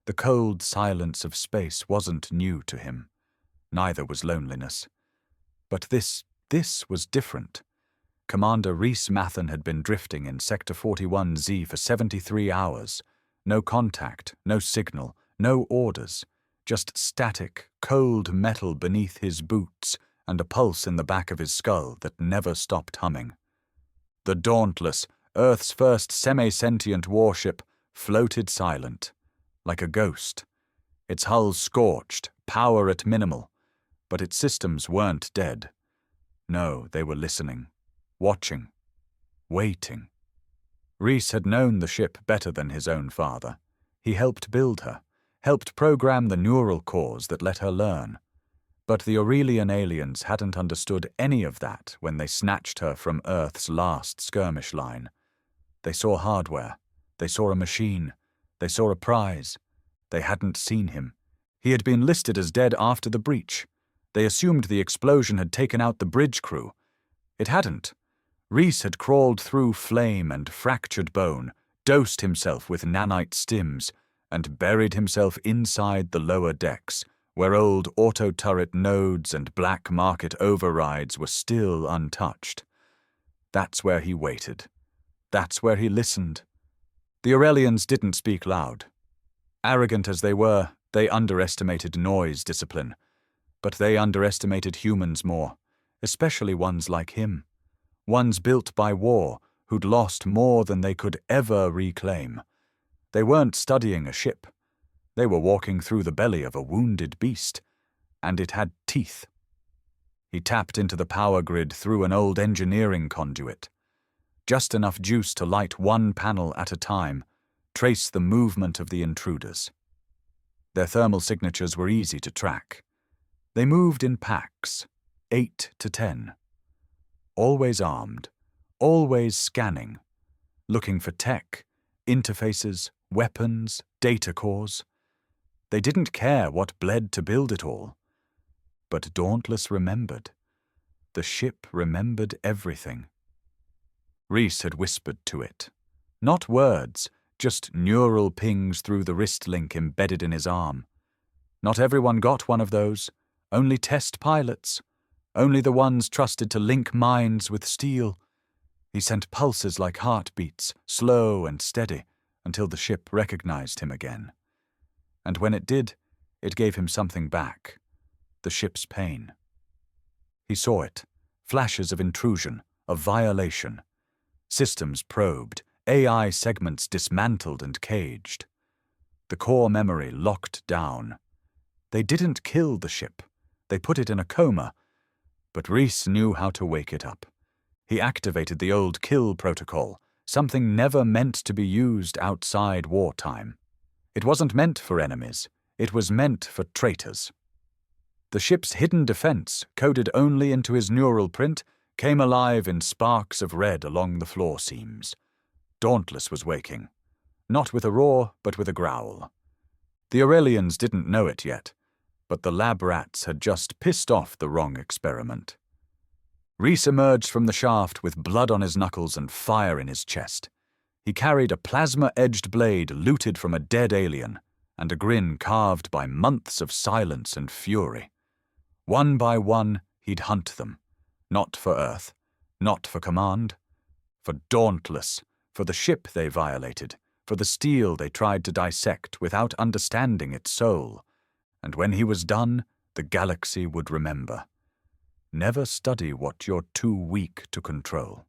The cold silence of space wasn't new to him. Neither was loneliness. But this was different. Commander Rhys Mathen had been drifting in Sector 41Z for 73 hours. No contact, no signal, no orders. Just static, cold metal beneath his boots and a pulse in the back of his skull that never stopped humming. The Dauntless, Earth's first semi-sentient warship, floated silent, like a ghost. Its hull scorched, power at minimal, but its systems weren't dead. No, they were listening, watching, waiting. Rhys had known the ship better than his own father. He helped build her, helped program the neural cores that let her learn. But the Aurelian aliens hadn't understood any of that when they snatched her from Earth's last skirmish line. They saw hardware. They saw a machine. They saw a prize. They hadn't seen him. He had been listed as dead after the breach. They assumed the explosion had taken out the bridge crew. It hadn't. Rhys had crawled through flame and fractured bone, dosed himself with nanite stims, and buried himself inside the lower decks, where old auto-turret nodes and black market overrides were still untouched. That's where he waited. That's where he listened. The Aurelians didn't speak loud. Arrogant as they were, they underestimated noise discipline. But they underestimated humans more, especially ones like him. Ones built by war, who'd lost more than they could ever reclaim. They weren't studying a ship. They were walking through the belly of a wounded beast, and it had teeth. He tapped into the power grid through an old engineering conduit. Just enough juice to light one panel at a time, trace the movement of the intruders. Their thermal signatures were easy to track. They moved in packs, 8 to 10. Always armed, always scanning, looking for tech, interfaces, weapons, data cores. They didn't care what bled to build it all. But Dauntless remembered. The ship remembered everything. Rhys had whispered to it. Not words, just neural pings through the wrist link embedded in his arm. Not everyone got one of those. Only test pilots. Only the ones trusted to link minds with steel. He sent pulses like heartbeats, slow and steady, until the ship recognized him again. And when it did, it gave him something back. The ship's pain. He saw it. Flashes of intrusion, of violation. Systems probed, AI segments dismantled and caged. The core memory locked down. They didn't kill the ship. They put it in a coma. But Rhys knew how to wake it up. He activated the old kill protocol, something never meant to be used outside wartime. It wasn't meant for enemies. It was meant for traitors. The ship's hidden defense, coded only into his neural print, came alive in sparks of red along the floor seams. Dauntless was waking. Not with a roar, but with a growl. The Aurelians didn't know it yet, but the lab rats had just pissed off the wrong experiment. Rhys emerged from the shaft with blood on his knuckles and fire in his chest. He carried a plasma-edged blade looted from a dead alien, and a grin carved by months of silence and fury. One by one, he'd hunt them. Not for Earth, not for command. For Dauntless, for the ship they violated, for the steel they tried to dissect without understanding its soul. And when he was done, the galaxy would remember. Never study what you're too weak to control.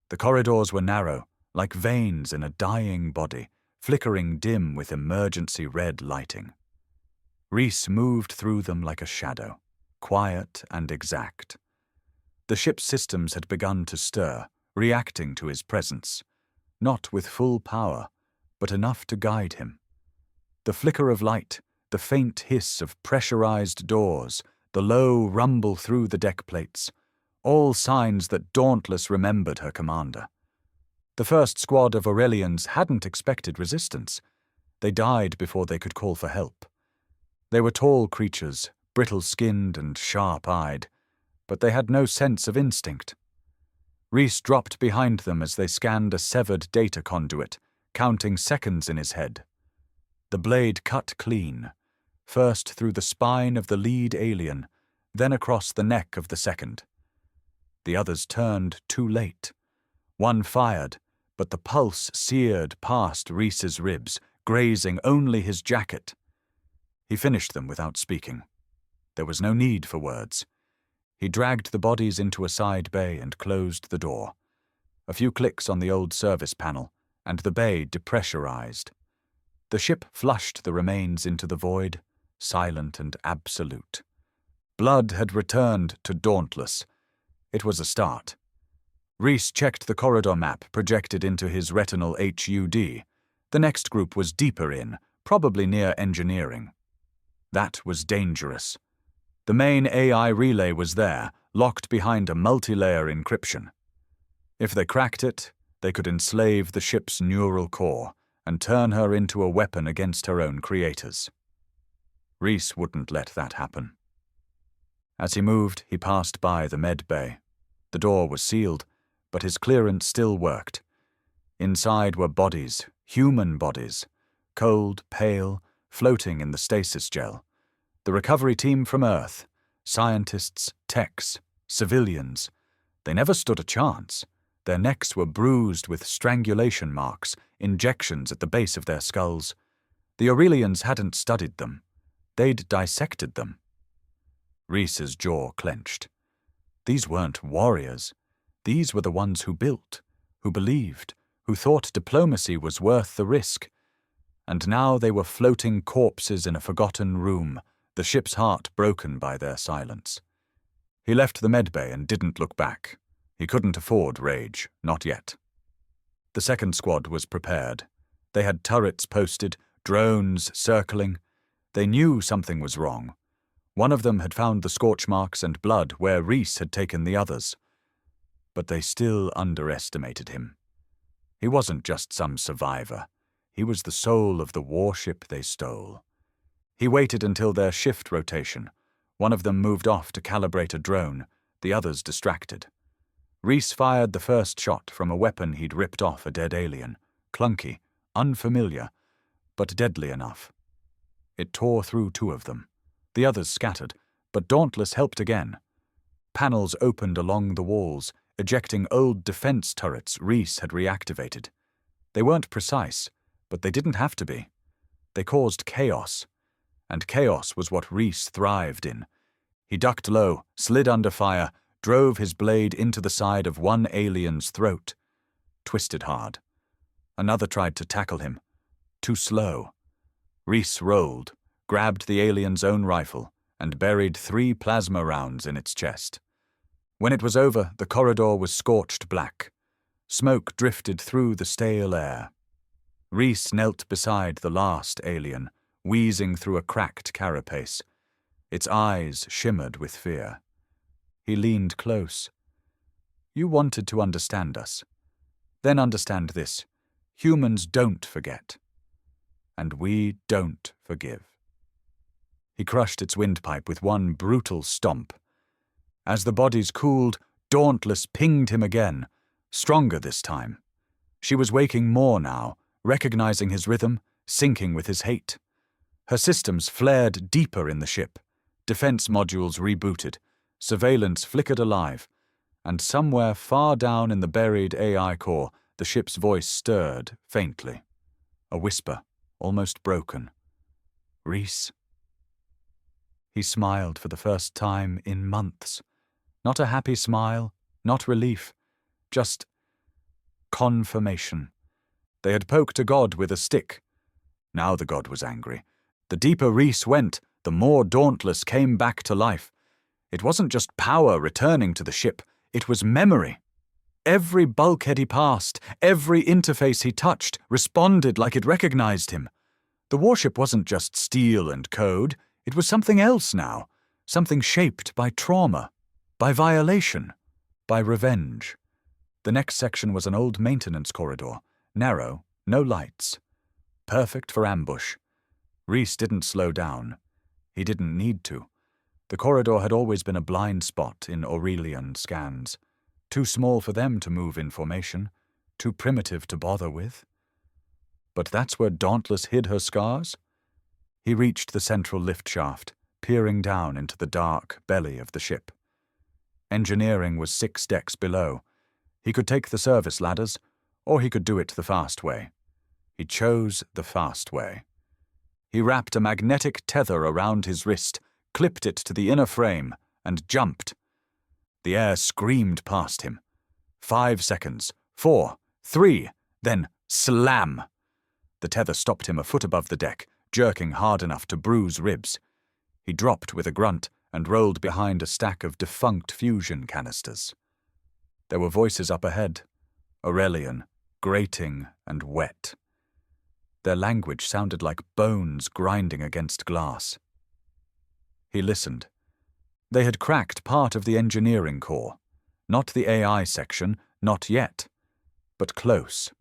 The corridors were narrow, like veins in a dying body, flickering dim with emergency red lighting. Rhys moved through them like a shadow, quiet and exact. The ship's systems had begun to stir, reacting to his presence, not with full power, but enough to guide him. The flicker of light, the faint hiss of pressurized doors, the low rumble through the deck plates, all signs that Dauntless remembered her commander. The first squad of Aurelians hadn't expected resistance. They died before they could call for help. They were tall creatures, brittle-skinned and sharp-eyed, but they had no sense of instinct. Rhys dropped behind them as they scanned a severed data conduit, counting seconds in his head. The blade cut clean, first through the spine of the lead alien, then across the neck of the second. The others turned too late. One fired, but the pulse seared past Reese's ribs, grazing only his jacket. He finished them without speaking. There was no need for words. He dragged the bodies into a side bay and closed the door. A few clicks on the old service panel, and the bay depressurized. The ship flushed the remains into the void, silent and absolute. Blood had returned to Dauntless. It was a start. Reese checked the corridor map projected into his retinal HUD. The next group was deeper in, probably near engineering. That was dangerous. The main AI relay was there, locked behind a multi-layer encryption. If they cracked it, they could enslave the ship's neural core and turn her into a weapon against her own creators. Reese wouldn't let that happen. As he moved, he passed by the med bay. The door was sealed, but his clearance still worked. Inside were bodies, human bodies, cold, pale, floating in the stasis gel. The recovery team from Earth, scientists, techs, civilians. They never stood a chance. Their necks were bruised with strangulation marks, injections at the base of their skulls. The Aurelians hadn't studied them. They'd dissected them. Reese's jaw clenched. These weren't warriors. These were the ones who built, who believed, who thought diplomacy was worth the risk. And now they were floating corpses in a forgotten room, the ship's heart broken by their silence. He left the medbay and didn't look back. He couldn't afford rage, not yet. The second squad was prepared. They had turrets posted, drones circling. They knew something was wrong. One of them had found the scorch marks and blood where Reese had taken the others. But they still underestimated him. He wasn't just some survivor. He was the soul of the warship they stole. He waited until their shift rotation. One of them moved off to calibrate a drone, the others distracted. Reese fired the first shot from a weapon he'd ripped off a dead alien, clunky, unfamiliar, but deadly enough. It tore through two of them. The others scattered, but Dauntless helped again. Panels opened along the walls, ejecting old defense turrets Reese had reactivated. They weren't precise, but they didn't have to be. They caused chaos, and chaos was what Reese thrived in. He ducked low, slid under fire, drove his blade into the side of one alien's throat. Twisted hard. Another tried to tackle him. Too slow. Reese rolled, grabbed the alien's own rifle, and buried 3 plasma rounds in its chest. When it was over, the corridor was scorched black. Smoke drifted through the stale air. Reese knelt beside the last alien, wheezing through a cracked carapace. Its eyes shimmered with fear. He leaned close. You wanted to understand us. Then understand this. Humans don't forget. And we don't forgive. He crushed its windpipe with one brutal stomp. As the bodies cooled, Dauntless pinged him again, stronger this time. She was waking more now, recognizing his rhythm, syncing with his hate. Her systems flared deeper in the ship. Defense modules rebooted. Surveillance flickered alive. And somewhere far down in the buried AI core, the ship's voice stirred faintly. A whisper, almost broken. Reese. He smiled for the first time in months. Not a happy smile, not relief, just confirmation. They had poked a god with a stick. Now the god was angry. The deeper Reese went, the more Dauntless came back to life. It wasn't just power returning to the ship, it was memory. Every bulkhead he passed, every interface he touched, responded like it recognized him. The warship wasn't just steel and code, it was something else now, something shaped by trauma, by violation, by revenge. The next section was an old maintenance corridor, narrow, no lights. Perfect for ambush. Reese didn't slow down. He didn't need to. The corridor had always been a blind spot in Aurelian scans. Too small for them to move in formation, too primitive to bother with. But that's where Dauntless hid her scars? He reached the central lift shaft, peering down into the dark belly of the ship. Engineering was 6 decks below. He could take the service ladders, or he could do it the fast way. He chose the fast way. He wrapped a magnetic tether around his wrist, clipped it to the inner frame, and jumped. The air screamed past him. 5 seconds, 4, 3, then slam! The tether stopped him a foot above the deck, jerking hard enough to bruise ribs. He dropped with a grunt and rolled behind a stack of defunct fusion canisters. There were voices up ahead, Aurelian, grating and wet. Their language sounded like bones grinding against glass. He listened. They had cracked part of the engineering core. Not the AI section, not yet, but close.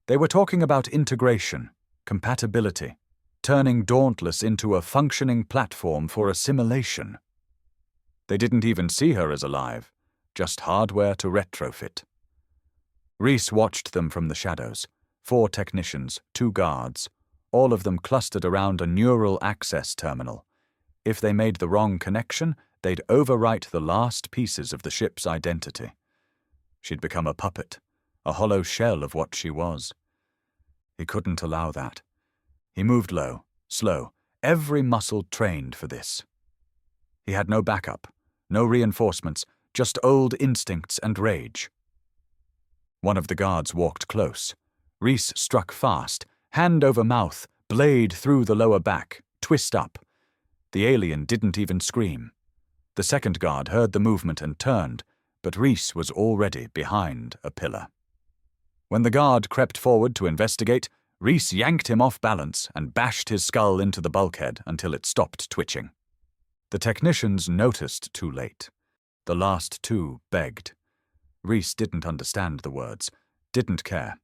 They were talking about integration, compatibility, turning Dauntless into a functioning platform for assimilation. They didn't even see her as alive, just hardware to retrofit. Rhys watched them from the shadows. 4 technicians, 2 guards, all of them clustered around a neural access terminal. If they made the wrong connection, they'd overwrite the last pieces of the ship's identity. She'd become a puppet, a hollow shell of what she was. He couldn't allow that. He moved low, slow, every muscle trained for this. He had no backup, no reinforcements, just old instincts and rage. One of the guards walked close. Rhys struck fast, hand over mouth, blade through the lower back, twist up. The alien didn't even scream. The second guard heard the movement and turned, but Rhys was already behind a pillar. When the guard crept forward to investigate, Rhys yanked him off balance and bashed his skull into the bulkhead until it stopped twitching. The technicians noticed too late. The last 2 begged. Rhys didn't understand the words, didn't care.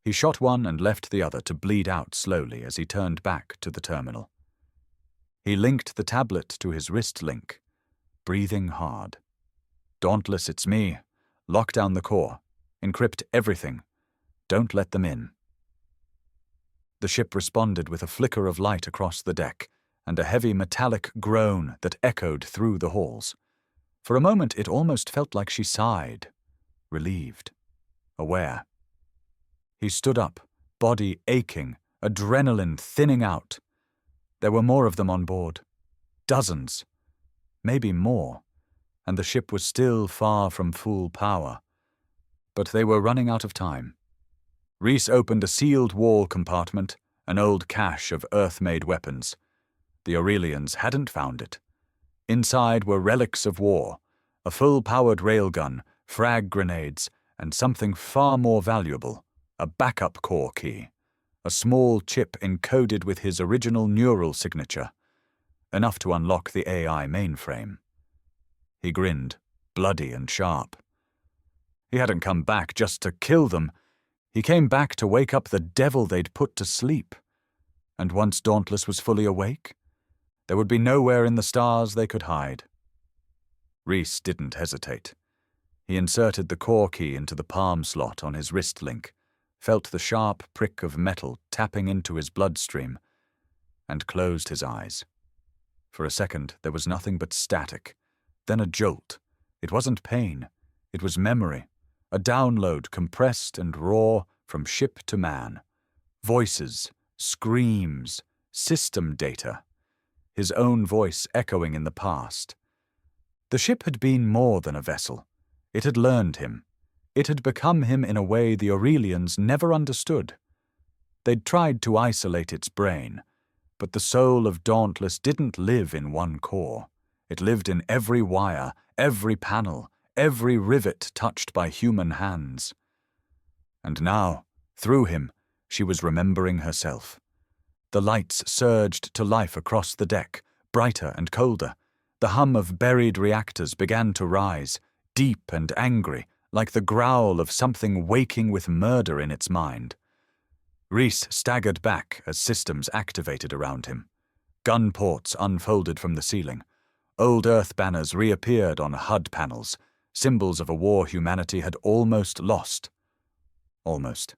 He shot one and left the other to bleed out slowly as he turned back to the terminal. He linked the tablet to his wrist link, breathing hard. Dauntless, it's me. Lock down the core. Encrypt everything. Don't let them in. The ship responded with a flicker of light across the deck and a heavy metallic groan that echoed through the halls. For a moment it almost felt like she sighed, relieved, aware. He stood up, body aching, adrenaline thinning out. There were more of them on board. Dozens. Maybe more. And the ship was still far from full power. But they were running out of time. Rhys opened a sealed wall compartment, an old cache of Earth-made weapons. The Aurelians hadn't found it. Inside were relics of war, a full-powered railgun, frag grenades, and something far more valuable, a backup core key, a small chip encoded with his original neural signature, enough to unlock the AI mainframe. He grinned, bloody and sharp. He hadn't come back just to kill them. He came back to wake up the devil they'd put to sleep. And once Dauntless was fully awake, there would be nowhere in the stars they could hide. Rhys didn't hesitate. He inserted the core key into the palm slot on his wrist link, felt the sharp prick of metal tapping into his bloodstream, and closed his eyes. For a second there was nothing but static, then a jolt. It wasn't pain, it was memory, a download compressed and raw from ship to man. Voices, screams, system data. His own voice echoing in the past. The ship had been more than a vessel. It had learned him. It had become him in a way the Aurelians never understood. They'd tried to isolate its brain, but the soul of Dauntless didn't live in one core. It lived in every wire, every panel, every rivet touched by human hands. And now, through him, she was remembering herself. The lights surged to life across the deck, brighter and colder. The hum of buried reactors began to rise, deep and angry, like the growl of something waking with murder in its mind. Rhys staggered back as systems activated around him. Gun ports unfolded from the ceiling. Old Earth banners reappeared on HUD panels, symbols of a war humanity had almost lost. Almost.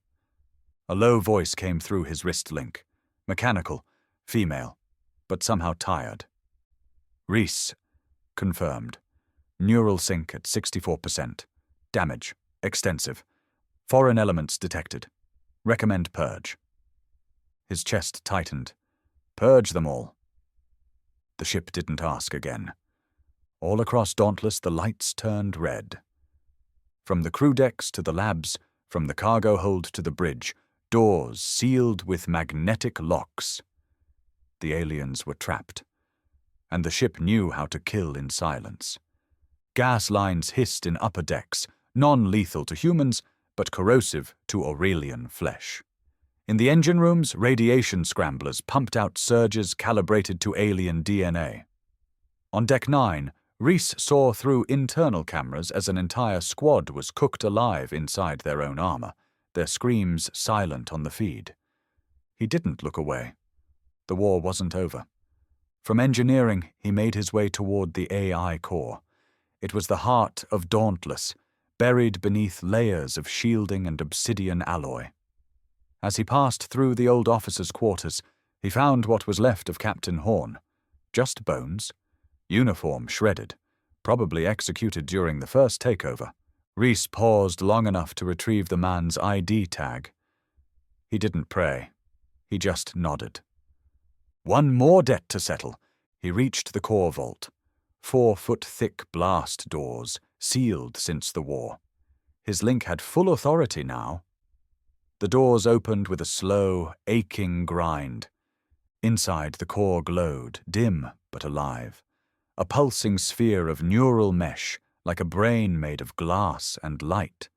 A low voice came through his wrist link. Mechanical, female, but somehow tired. Reese, confirmed. Neural sync at 64%. Damage, extensive. Foreign elements detected. Recommend purge. His chest tightened. Purge them all. The ship didn't ask again. All across Dauntless, the lights turned red. From the crew decks to the labs, from the cargo hold to the bridge, doors sealed with magnetic locks. The aliens were trapped, and the ship knew how to kill in silence. Gas lines hissed in upper decks, non-lethal to humans, but corrosive to Aurelian flesh. In the engine rooms, radiation scramblers pumped out surges calibrated to alien DNA. On Deck 9, Reese saw through internal cameras as an entire squad was cooked alive inside their own armor, their screams silent on the feed. He didn't look away. The war wasn't over. From engineering, he made his way toward the AI core. It was the heart of Dauntless, buried beneath layers of shielding and obsidian alloy. As he passed through the old officers' quarters, he found what was left of Captain Horn. Just bones. Uniform shredded, probably executed during the first takeover. Reese paused long enough to retrieve the man's ID tag. He didn't pray. He just nodded. One more debt to settle. He reached the core vault. 4-foot-thick blast doors, sealed since the war. His link had full authority now. The doors opened with a slow, aching grind. Inside, the core glowed, dim but alive. A pulsing sphere of neural mesh, like a brain made of glass and light.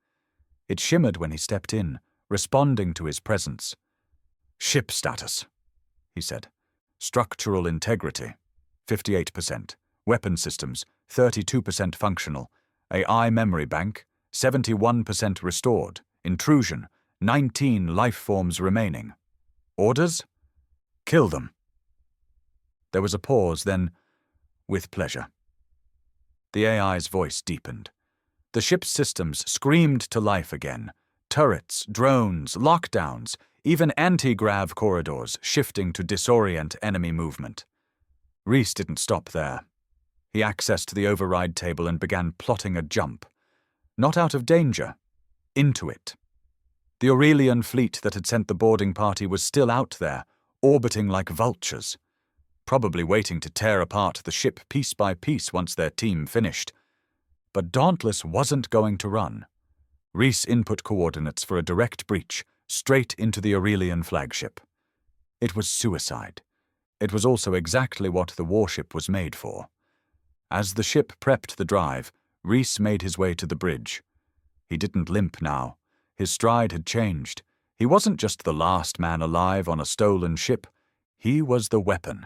It shimmered when he stepped in, responding to his presence. "Ship status," he said. "Structural integrity, 58%. Weapon systems, 32% functional. AI memory bank, 71% restored. Intrusion, 19 life forms remaining. Orders? Kill them." There was a pause, then, "With pleasure." The AI's voice deepened. The ship's systems screamed to life again. Turrets, drones, lockdowns, even anti-grav corridors shifting to disorient enemy movement. Reese didn't stop there. He accessed the override table and began plotting a jump. Not out of danger, into it. The Aurelian fleet that had sent the boarding party was still out there, orbiting like vultures, probably waiting to tear apart the ship piece by piece once their team finished. But Dauntless wasn't going to run. Reese input coordinates for a direct breach, straight into the Aurelian flagship. It was suicide. It was also exactly what the warship was made for. As the ship prepped the drive, Reese made his way to the bridge. He didn't limp now. His stride had changed. He wasn't just the last man alive on a stolen ship. He was the weapon.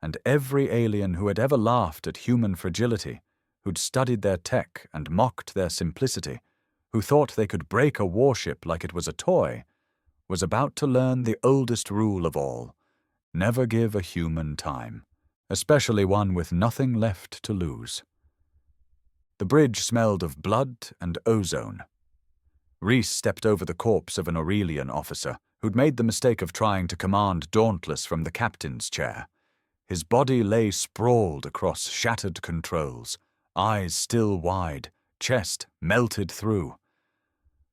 And every alien who had ever laughed at human fragility, who'd studied their tech and mocked their simplicity, who thought they could break a warship like it was a toy, was about to learn the oldest rule of all: never give a human time, especially one with nothing left to lose. The bridge smelled of blood and ozone. Reese stepped over the corpse of an Aurelian officer who'd made the mistake of trying to command Dauntless from the captain's chair. His body lay sprawled across shattered controls, eyes still wide, chest melted through.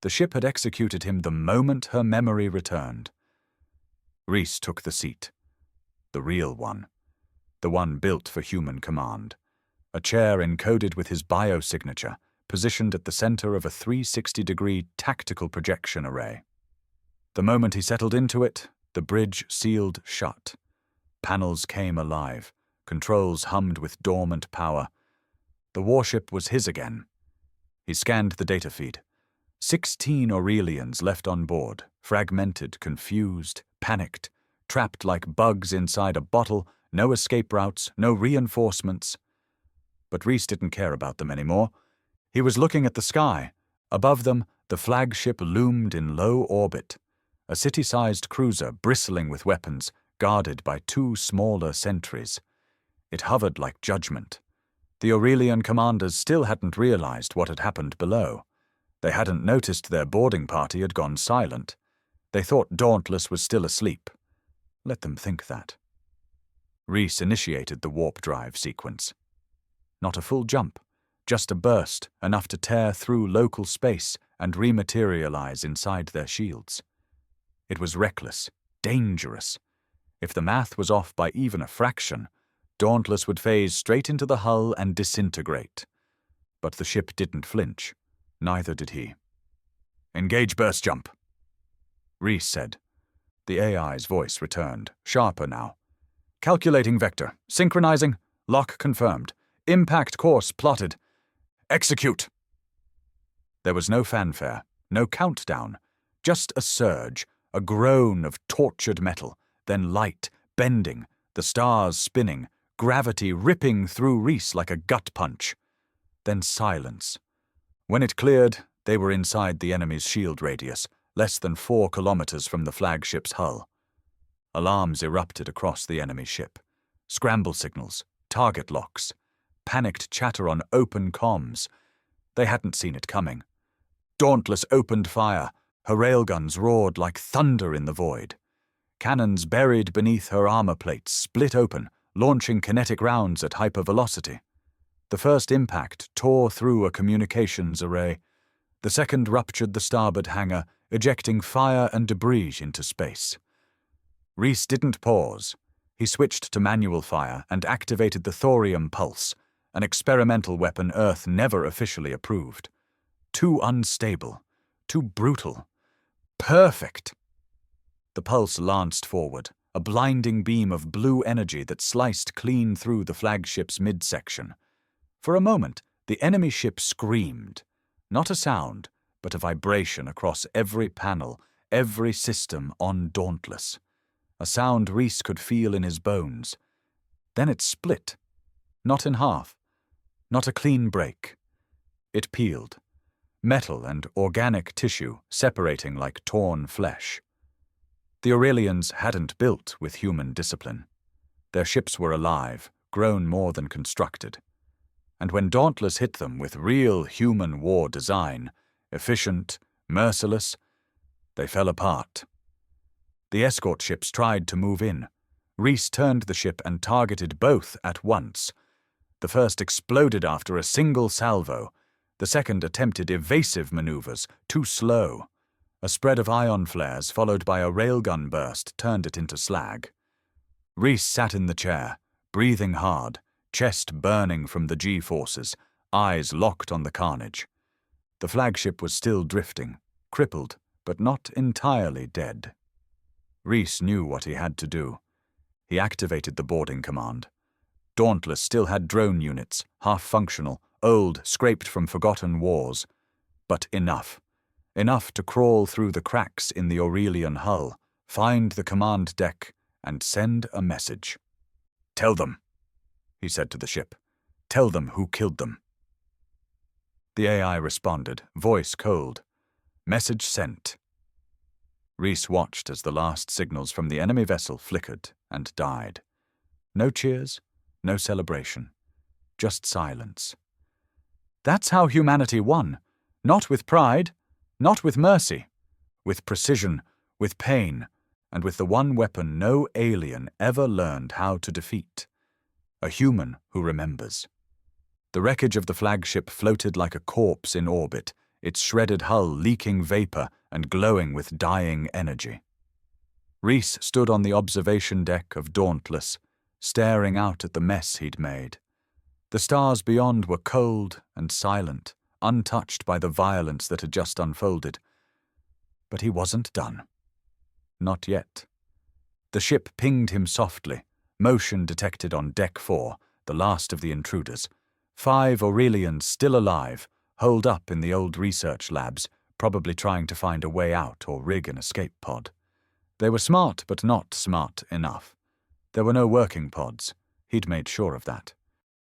The ship had executed him the moment her memory returned. Reese took the seat. The real one. The one built for human command. A chair encoded with his biosignature, positioned at the center of a 360-degree tactical projection array. The moment he settled into it, the bridge sealed shut. Panels came alive. Controls hummed with dormant power. The warship was his again. He scanned the data feed. 16 Aurelians left on board, fragmented, confused, panicked, trapped like bugs inside a bottle, no escape routes, no reinforcements. But Reese didn't care about them anymore. He was looking at the sky. Above them, the flagship loomed in low orbit, a city-sized cruiser bristling with weapons, guarded by 2 smaller sentries. It hovered like judgment. The Aurelian commanders still hadn't realized what had happened below. They hadn't noticed their boarding party had gone silent. They thought Dauntless was still asleep. Let them think that. Reese initiated the warp drive sequence. Not a full jump, just a burst enough to tear through local space and rematerialize inside their shields. It was reckless, dangerous. If the math was off by even a fraction, Dauntless would phase straight into the hull and disintegrate. But the ship didn't flinch. Neither did he. "Engage burst jump," Reese said. The AI's voice returned, sharper now. "Calculating vector, synchronizing, lock confirmed, impact course plotted. Execute!" There was no fanfare, no countdown, just a surge, a groan of tortured metal, then light, bending, the stars spinning, gravity ripping through Reese like a gut punch. Then silence. When it cleared, they were inside the enemy's shield radius, less than 4 kilometers from the flagship's hull. Alarms erupted across the enemy ship. Scramble signals, target locks, panicked chatter on open comms. They hadn't seen it coming. Dauntless opened fire. Her railguns roared like thunder in the void. Cannons buried beneath her armor plates split open, launching kinetic rounds at hypervelocity. The first impact tore through a communications array. The second ruptured the starboard hangar, ejecting fire and debris into space. Reese didn't pause. He switched to manual fire and activated the thorium pulse, an experimental weapon Earth never officially approved. Too unstable, too brutal. Perfect! The pulse lanced forward, a blinding beam of blue energy that sliced clean through the flagship's midsection. For a moment, the enemy ship screamed. Not a sound, but a vibration across every panel, every system on Dauntless. A sound Reese could feel in his bones. Then it split. Not in half. Not a clean break. It peeled. Metal and organic tissue separating like torn flesh. The Aurelians hadn't built with human discipline. Their ships were alive, grown more than constructed. And when Dauntless hit them with real human war design, efficient, merciless, they fell apart. The escort ships tried to move in. Reese turned the ship and targeted both at once. The first exploded after a single salvo. The second attempted evasive maneuvers, too slow. A spread of ion flares followed by a railgun burst turned it into slag. Reese sat in the chair, breathing hard, chest burning from the G-forces, eyes locked on the carnage. The flagship was still drifting, crippled, but not entirely dead. Reese knew what he had to do. He activated the boarding command. Dauntless still had drone units, half-functional, old, scraped from forgotten wars. But enough. Enough to crawl through the cracks in the Aurelian hull, find the command deck, and send a message. "Tell them," he said to the ship. "Tell them who killed them." The AI responded, voice cold. "Message sent." Reese watched as the last signals from the enemy vessel flickered and died. No cheers, no celebration, just silence. That's how humanity won. Not with pride, not with mercy, with precision, with pain, and with the one weapon no alien ever learned how to defeat. A human who remembers. The wreckage of the flagship floated like a corpse in orbit, its shredded hull leaking vapor and glowing with dying energy. Reese stood on the observation deck of Dauntless, staring out at the mess he'd made. The stars beyond were cold and silent, untouched by the violence that had just unfolded. But he wasn't done. Not yet. The ship pinged him softly, motion detected on Deck 4, the last of the intruders. 5 Aurelians still alive, holed up in the old research labs, probably trying to find a way out or rig an escape pod. They were smart, but not smart enough. There were no working pods. He'd made sure of that.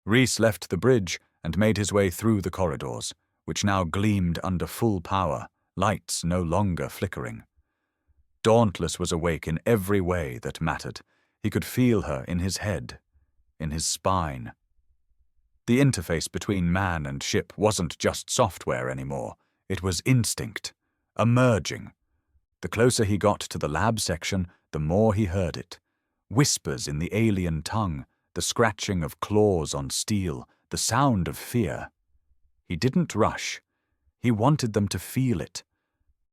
Reese left the bridge and made his way through the corridors, which now gleamed under full power, lights no longer flickering. Dauntless was awake in every way that mattered. He could feel her in his head, in his spine. The interface between man and ship wasn't just software anymore. It was instinct, a merging. The closer he got to the lab section, the more he heard it. Whispers in the alien tongue, the scratching of claws on steel, the sound of fear. He didn't rush. He wanted them to feel it.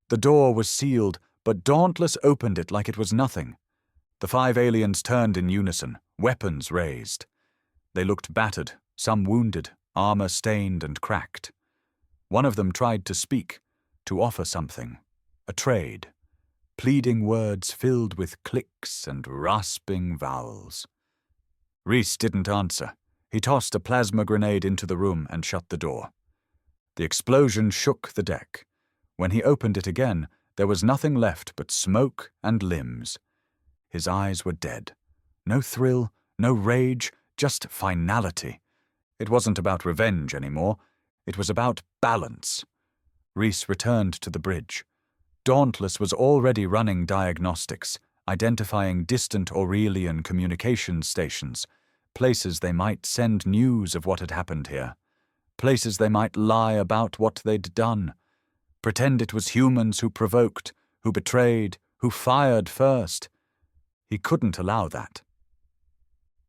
The door was sealed, but Dauntless opened it like it was nothing. The 5 aliens turned in unison, weapons raised. They looked battered, some wounded, armor stained and cracked. One of them tried to speak, to offer something, a trade. Pleading words filled with clicks and rasping vowels. Rhys didn't answer. He tossed a plasma grenade into the room and shut the door. The explosion shook the deck. When he opened it again, there was nothing left but smoke and limbs. His eyes were dead. No thrill, no rage, just finality. It wasn't about revenge anymore. It was about balance. Rhys returned to the bridge. Dauntless was already running diagnostics, identifying distant Aurelian communication stations, places they might send news of what had happened here, places they might lie about what they'd done, pretend it was humans who provoked, who betrayed, who fired first. He couldn't allow that.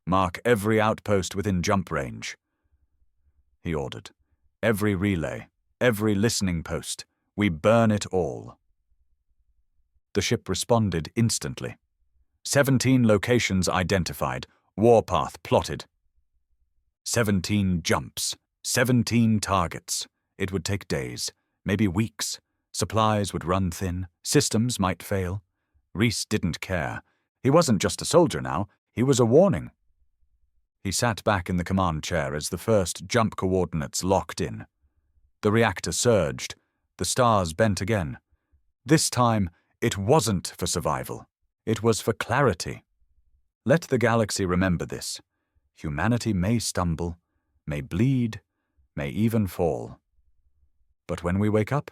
Mark every outpost within jump range, he ordered. Every relay, every listening post, we burn it all. The ship responded instantly. 17 locations identified, warpath plotted. 17 jumps, 17 targets. It would take days, maybe weeks. Supplies would run thin, systems might fail. Rhys didn't care. He wasn't just a soldier now, he was a warning. He sat back in the command chair as the first jump coordinates locked in. The reactor surged, the stars bent again. This time, it wasn't for survival. It was for clarity. Let the galaxy remember this. Humanity may stumble, may bleed, may even fall. But when we wake up,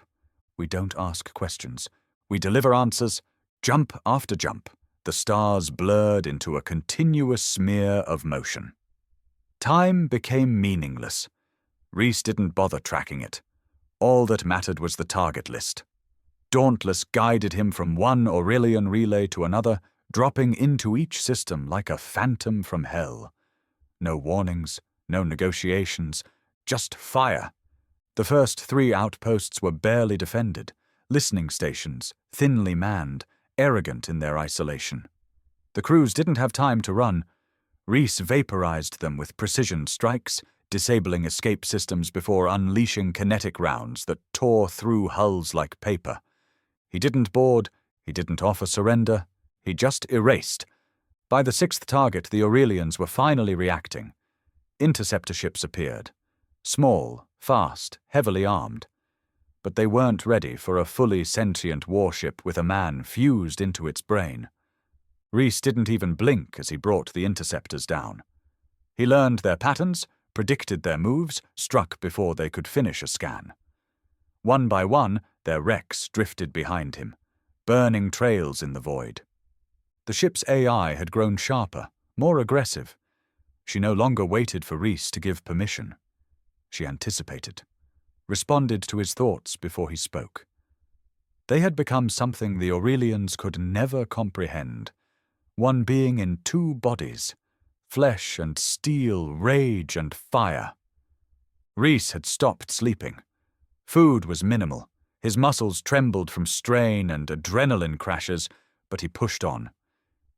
we don't ask questions. We deliver answers, jump after jump. The stars blurred into a continuous smear of motion. Time became meaningless. Rhys didn't bother tracking it. All that mattered was the target list. Dauntless guided him from one Aurelian relay to another, dropping into each system like a phantom from hell. No warnings, no negotiations, just fire. The first 3 outposts were barely defended, listening stations, thinly manned, arrogant in their isolation. The crews didn't have time to run. Rhys vaporized them with precision strikes, disabling escape systems before unleashing kinetic rounds that tore through hulls like paper. He didn't board, he didn't offer surrender, he just erased. By the 6th target, the Aurelians were finally reacting. Interceptor ships appeared. Small, fast, heavily armed. But they weren't ready for a fully sentient warship with a man fused into its brain. Rhys didn't even blink as he brought the interceptors down. He learned their patterns, predicted their moves, struck before they could finish a scan. One by one, their wrecks drifted behind him, burning trails in the void. The ship's AI had grown sharper, more aggressive. She no longer waited for Rhys to give permission. She anticipated, responded to his thoughts before he spoke. They had become something the Aurelians could never comprehend. One being in 2 bodies, flesh and steel, rage and fire. Rhys had stopped sleeping. Food was minimal. His muscles trembled from strain and adrenaline crashes, but he pushed on.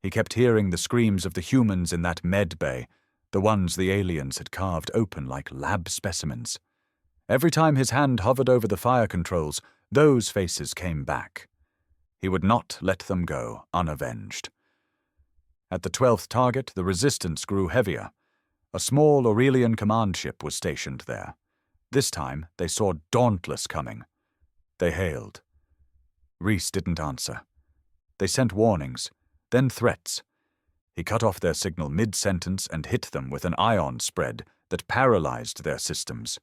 He kept hearing the screams of the humans in that med bay, the ones the aliens had carved open like lab specimens. Every time his hand hovered over the fire controls, those faces came back. He would not let them go unavenged. At the 12th target, the resistance grew heavier. A small Aurelian command ship was stationed there. This time, they saw Dauntless coming. They hailed. Rhys didn't answer. They sent warnings, then threats. He cut off their signal mid-sentence and hit them with an ion spread that paralyzed their systems.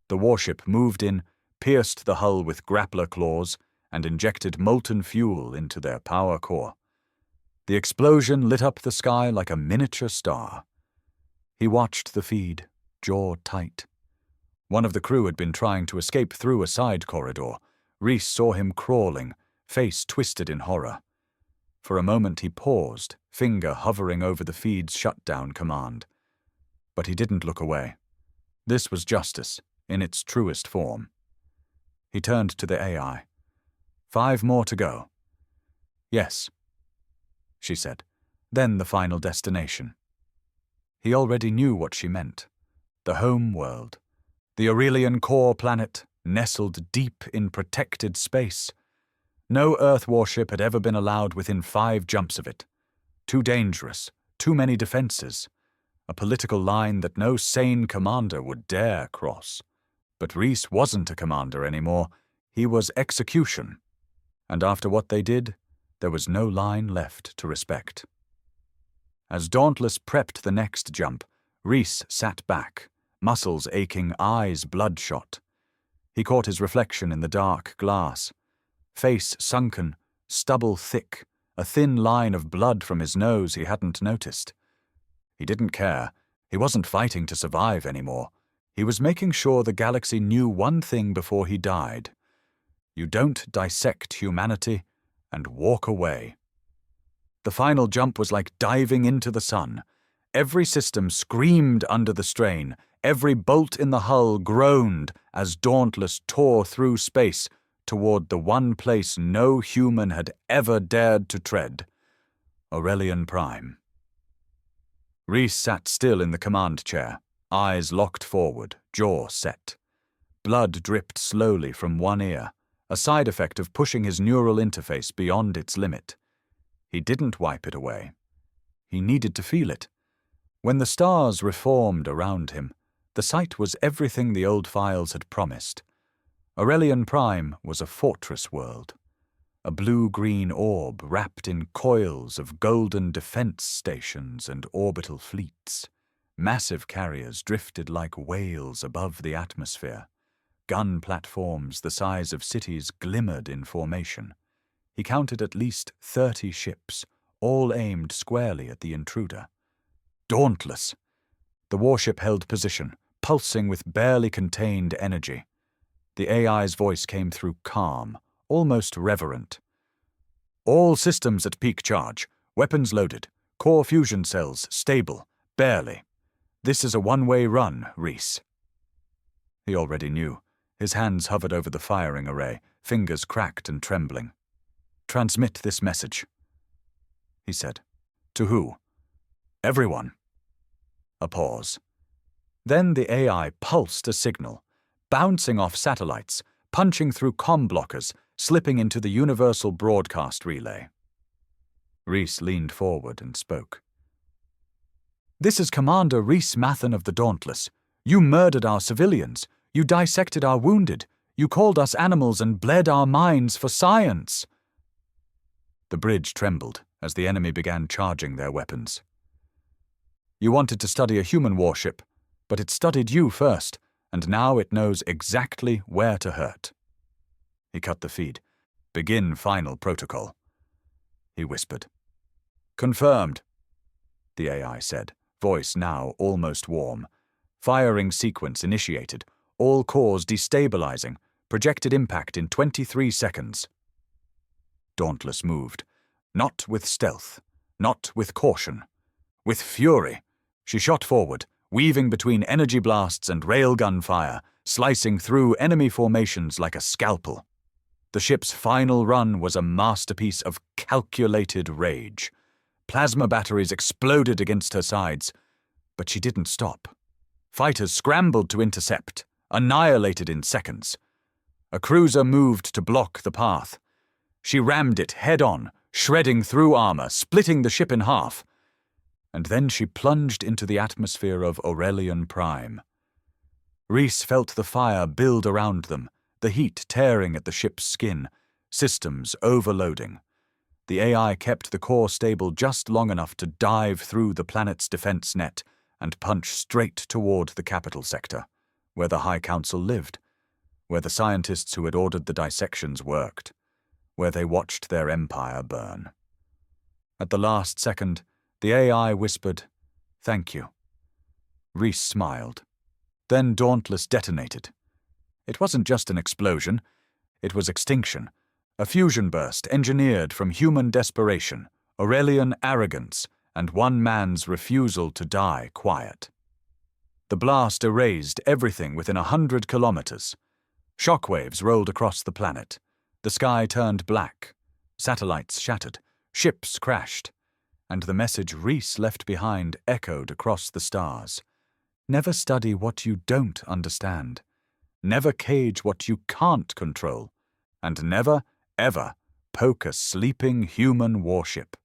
The warship moved in, pierced the hull with grappler claws, and injected molten fuel into their power core. The explosion lit up the sky like a miniature star. He watched the feed, jaw tight. One of the crew had been trying to escape through a side corridor. Rhys saw him crawling, face twisted in horror. For a moment he paused, finger hovering over the feed's shutdown command. But he didn't look away. This was justice, in its truest form. He turned to the AI. 5 more to go. Yes, she said. Then the final destination. He already knew what she meant. The home world. The Aurelian core planet, nestled deep in protected space. No Earth warship had ever been allowed within 5 jumps of it. Too dangerous, too many defenses. A political line that no sane commander would dare cross. But Reese wasn't a commander anymore. He was execution. And after what they did, there was no line left to respect. As Dauntless prepped the next jump, Reese sat back, muscles aching, eyes bloodshot. He caught his reflection in the dark glass. Face sunken, stubble thick, a thin line of blood from his nose he hadn't noticed. He didn't care. He wasn't fighting to survive anymore. He was making sure the galaxy knew one thing before he died. You don't dissect humanity and walk away. The final jump was like diving into the sun. Every system screamed under the strain. Every bolt in the hull groaned as Dauntless tore through space toward the one place no human had ever dared to tread, Aurelian Prime. Reese sat still in the command chair, eyes locked forward, jaw set. Blood dripped slowly from one ear, a side effect of pushing his neural interface beyond its limit. He didn't wipe it away. He needed to feel it. When the stars reformed around him, the sight was everything the old files had promised. Aurelian Prime was a fortress world. A blue-green orb wrapped in coils of golden defense stations and orbital fleets. Massive carriers drifted like whales above the atmosphere. Gun platforms the size of cities glimmered in formation. He counted at least 30 ships, all aimed squarely at the intruder. Dauntless! The warship held position, pulsing with barely contained energy. The AI's voice came through calm, almost reverent. All systems at peak charge, weapons loaded, core fusion cells stable, barely. This is a one-way run, Reese. He already knew. His hands hovered over the firing array, fingers cracked and trembling. Transmit this message, he said. To who? Everyone. A pause. Then the AI pulsed a signal, bouncing off satellites, punching through comm blockers, slipping into the universal broadcast relay. Reese leaned forward and spoke. This is Commander Reese Mathen of the Dauntless. You murdered our civilians. You dissected our wounded. You called us animals and bled our minds for science. The bridge trembled as the enemy began charging their weapons. You wanted to study a human warship, but it studied you first, and now it knows exactly where to hurt. He cut the feed. Begin final protocol. He whispered. Confirmed, the AI said, voice now almost warm. Firing sequence initiated, all cores destabilizing, projected impact in 23 seconds. Dauntless moved. Not with stealth, not with caution. With fury, she shot forward, weaving between energy blasts and railgun fire, slicing through enemy formations like a scalpel. The ship's final run was a masterpiece of calculated rage. Plasma batteries exploded against her sides, but she didn't stop. Fighters scrambled to intercept, annihilated in seconds. A cruiser moved to block the path. She rammed it head-on, shredding through armor, splitting the ship in half. And then she plunged into the atmosphere of Aurelian Prime. Reese felt the fire build around them, the heat tearing at the ship's skin, systems overloading. The AI kept the core stable just long enough to dive through the planet's defense net and punch straight toward the capital sector, where the High Council lived, where the scientists who had ordered the dissections worked, where they watched their empire burn. At the last second, the AI whispered, "Thank you." Reese smiled. Then Dauntless detonated. It wasn't just an explosion. It was extinction, A fusion burst engineered from human desperation, Aurelian arrogance, and one man's refusal to die quiet. The blast erased everything within 100 kilometers. Shockwaves rolled across the planet. The sky turned black. Satellites shattered. Ships crashed. And the message Reese left behind echoed across the stars. Never study what you don't understand. Never cage what you can't control. And never, ever, poke a sleeping human warship.